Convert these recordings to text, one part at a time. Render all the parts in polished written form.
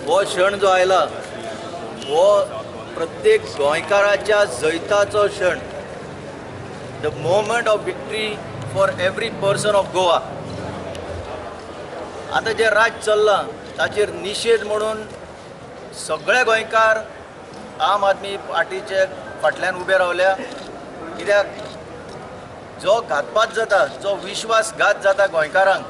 हो क्षण जो आयला हो प्रत्येक गोंयकाराच्या जैताचो क्षण. The moment of victory for every person of Goa. आता जे राज चल्लां ताचेर निशेध म्हणून सगळे गोंयकार आम आदमी पार्टीचे फाटल्यान उबे रावल्या. कित्याक जो घातपात जाता, जो विश्वासघात जाता गोंयकारांक,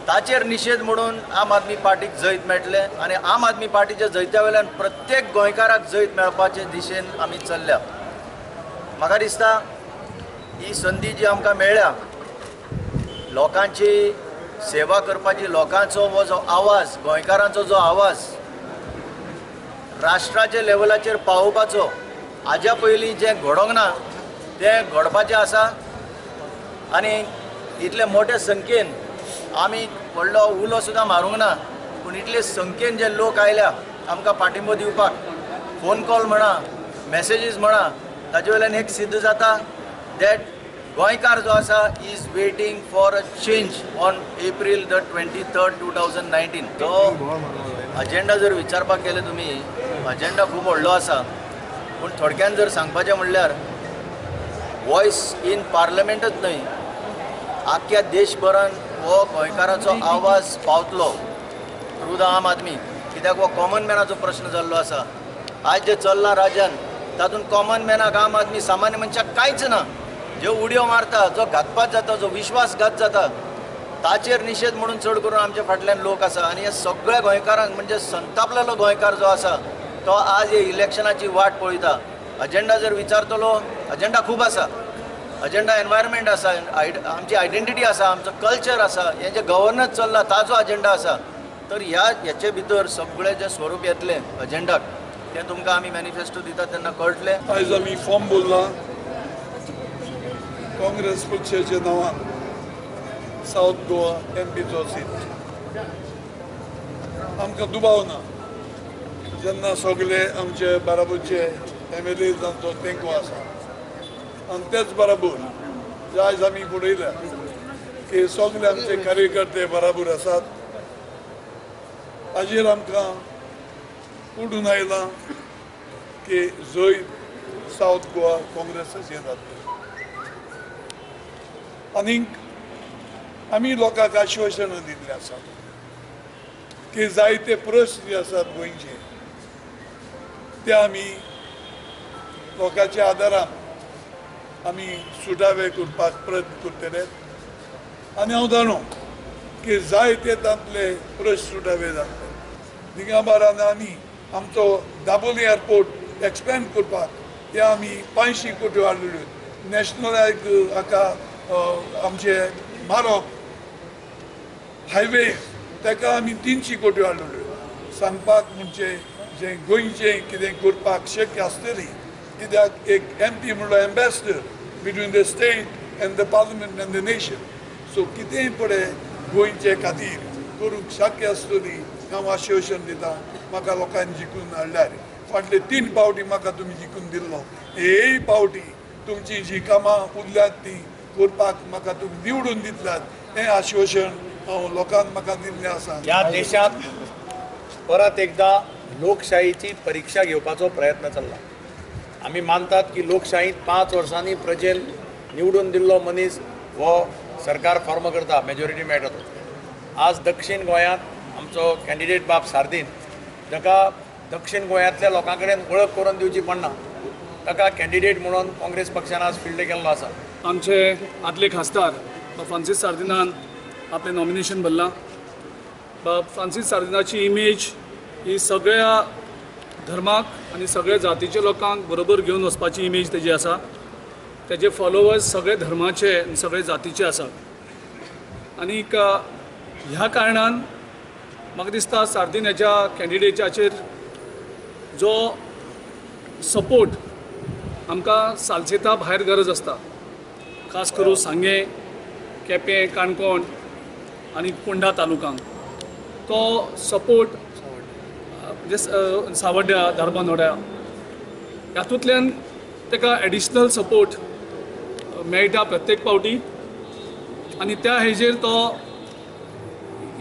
ताचेर निशेध म्हणून आम आदमी पार्टीक जैत मेळटले आनी आम आदमी पार्टीच्या जैत्या वयल्यान प्रत्येक गोंयकाराक जैत मेळपाचे दिशेन आमी चल्ल्या. म्हाका दिसता ही संदी जी आमकां मेळ्ळ्या लोकांची सेवा करपाची, लोकांचो हो जो आवाज, गोंयकारांचो जो आवाज राष्ट्राच्या लेवलाचेर पावोवपाचो, हाज्या पयलीं जें घडोंक ना तें घडपाचें आसा. आनी इतले मोठे संख्येन आमी व्हडलो उलो सुद्दां मारूंक ना, पूण इतले संख्येन जे लोक आयल्या आमकां पाठिंबो दिवपाक, फोन कॉल म्हणा, मॅसेजीस म्हणा, ताजे वयल्यान एक सिद्ध जाता दॅट गोंयकार जो आसा is waiting for a change on April the 23rd, 2019. तो अजेंडा जर विचारपाक गेले तुमी, अजेंडा खूब व्हडलो आसा, पूण थोडक्यान जर सांगपाचें म्हणल्यार वॉयस इन पार्लमेंटच न्हय, आख्या देशभरान हो गोंयकाराचो आवाज पावतलो थ्रू द आम आदमी. कित्याक हो कॉमन मॅनाचो प्रश्न जाल्लो आसा. आज जे चल्लां राज्यान तातूंत कॉमन मॅनाक, आम आदमी, सामान्य मनशाक कांयच ना. ज्यो उडयो मारता, जो घातपात जाता, जो विश्वासघात जाता, ताचेर निशेध म्हणून चड करून आमच्या फाटल्यान लोक आसा. आनी हे सगळ्या गोंयकारांक, म्हणजे संतापलेलो गोंयकार जो आसा तो आज हे इलेक्शनाची वाट पळयता. अजेंडा जर विचारतलो, अजेंडा खूब आसा. अजेंडा एनवायरमेंट आसा, आमची आयडेंटिटी आसा, आमचो कल्चर आसा, हे जे गव्हर्नन्स चल्ला ताचो अजेंडा आसा. तर ह्याचे भितर सगळे जे स्वरूप येतले अजेंडाक तें तुमकां आमी मॅनिफेस्टो दिता तेन्ना कळटलें. आयज आमी फॉर्म भरला काँग्रेस पक्षाच्या नांवान सावथ गोवा एमपीचो सीट. आमकां दुबाव ना. जेन्ना सगळे आमचे बाराबरचे MLA जांचो तेंको आसा आनी तेच बराबर आयज आमी पळयल्या की सगळे आमचे कार्यकर्ते बराबर आसात. हाजेर आमकां उडून आयलां की जैत सावथ गोवा काँग्रेसाचें जातलें. आनीक आमी लोकांक आश्वासनां दिल्लीं आसात की जायते प्रश्न जे आसात गोंयचे ते आमी लोकांच्या आदारान आमी सुटावे करपाक प्रयत्न करतले. आनी हांव जाणो की जायते तांतले प्रश्न सुटावे जातले. थिंगा बारान आनी आमचो दाबोली एअरपोर्ट एक्सपेंड करपाक ते आमी 500 कोटी हाडलेल्यो. नॅशनल हाका आमचे मारप हायवे ताका आमी 300 कोटी हाडलेल्यो. सांगपाक म्हणजे जे गोंयचें कितें करपाक शक्य आसतली. कित्याक एक MP म्हणलो ambassador between the state end the parliament end the nation. So कितेंय पळय गोंयचे खातीर करूंक शक्य आसतली हांव आश्वासन दिता. म्हाका लोकांनी जिखून हाडल्यार फाटले 3 पावटी म्हाका तुमी जिखून दिल्लो. हेय पावटी तुमची जी कामां उरल्यात ती करपाक म्हाका तुमी निवडून दितल्यात हें आश्वासन हांव लोकांक म्हाका दिल्लें आसा. ह्या देशांत परत एकदा लोकशाहीची परीक्षा घेवपाचो प्रयत्न चल्ला. आमी मानतात की लोकशाहीत 5 वर्सांनी प्रजेन निवडून दिल्लो मनीस हो सरकार फॉर्म करता, मेजॉरिटी मेळटा तो. आज दक्षिण गोंयांत आमचो कॅन्डिडेट बाब सार्दीन, जाका दक्षिण गोंयांतल्या लोकां कडेन वळख करून दिवची पडना, ताका कॅन्डिडेट म्हणून काँग्रेस पक्षान आज फिल्ड केल्लो आसा. आमचे आदले खासदार फ्रांसीस सार्दिनान आपलें नॉमिनेशन भरलां. फ्रांसीस सार्दिनाची इमेज ही सगळ्या धर्माक आनी सगळ्या जातीच्या लोकांक बरोबर घेवन वचपाची इमेज तेजी आसा. तेजे फॉलोवर्स सगळे धर्माचे आनी सगळे जातीचे आसात. आनीक ह्या कारणान म्हाका दिसता सार्दीन हेच्या कॅन्डिडेटाचेर जो सपोर्ट आमकां सालसेता भायर गरज आसता, खास करून सांगें, केपें, काणकोण आनी फोंडा तालुकांक, तो सपोर्ट म्हणजे सावड्ड्या, धारबांदोड्या ह्यातूंतल्यान ताका एडिशनल सपोर्ट मेळटा प्रत्येक पावटी. आनी त्या हेजेर तो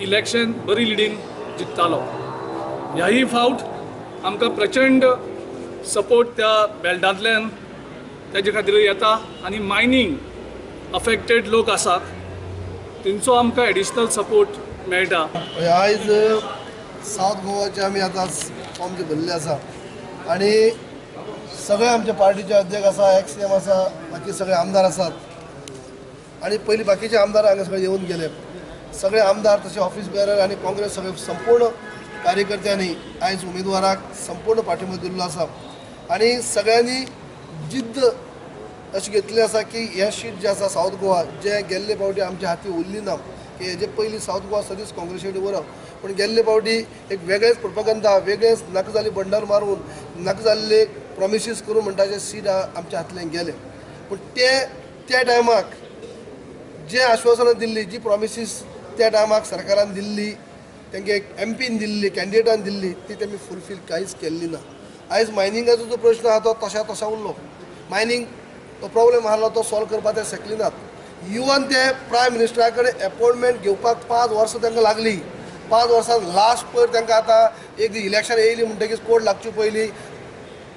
इलेक्शन बरी लिडींग जिखतालो. ह्याही फावट आमकां प्रचंड सपोर्ट त्या बेल्टांतल्यान तेजे खातीर येता आनी मायनींग अफेक्टेड लोक आसात तेंचो आमकां एडिशनल सपोर्ट मेळटा. आयज सावथ गोवाचे आमी आतां फॉर्म भरले आसा आनी सगळे आमच्या पार्टीचे अध्यक्ष आसा, एक्स-एम आसा, बाकी सगळे आमदार आसात आनी पयलीं बाकीचे आमदार हांगा सगळे येवन गेले. सगळे आमदार तशें ऑफिस बेरर आनी काँग्रेस सगळे संपूर्ण कार्यकर्त्यांनी आयज उमेदवाराक संपूर्ण पाठिंबो दिल्लो आसा आनी सगळ्यांनी जिद्द अशी घेतली आसा की हे सीट जे आसा सावथ गोवा जे गेल्ले फावटी आमच्या हाती उरली ना की हेजे पयलीं सावथ गोवा सदींच काँग्रेसीक व्हरप, पूण गेल्ले फावटी एक वेगळेच प्रोपगंदा, वेगळेच नाका जाल्ली बंडल मारून नाका जाल्ले प्रॉमिसीस करून म्हणटाचे सीट आमच्या हातल्यान गेले. पूण त्या टायमाक जे आश्वासनां दिल्ली, जी प्रॉमिसीस त्या टायमाक सरकारान दिल्ली, तांकां एक एमपीन दिल्ली, कॅन्डिडेटान दिल्ली, ती तेमी फुलफील कांयच केल्ली ना. आयज मायनिंगाचो जो प्रश्न आहा तो तसा उरलो. मायनींग तो प्रॉब्लेम आसलो तो सॉल्व करपाक ते शकले नात. इवन ते प्रायम मिनिस्टरा कडेन अपॉयंटमेंट घेवपाक 5 वर्सां तांकां लागली. 5 वर्सां लास्ट पयर तांकां आतां एक इलेक्शन येयली म्हणटकीर कोड लागचे पयलीं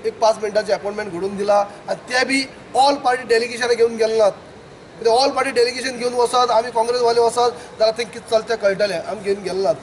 एक 5 मिनटाची अपॉयंटमेंट घडोवन दिला आनी ते बी ऑल पार्टी डेलिगेशनां घेवन गेले नात. ऑल पार्टी डेलिगेशन घेवन वचत आमी काँग्रेसवाले वचत जाल्यार थंय कितें चलतें कळटलें, आमी घेवन गेले नात.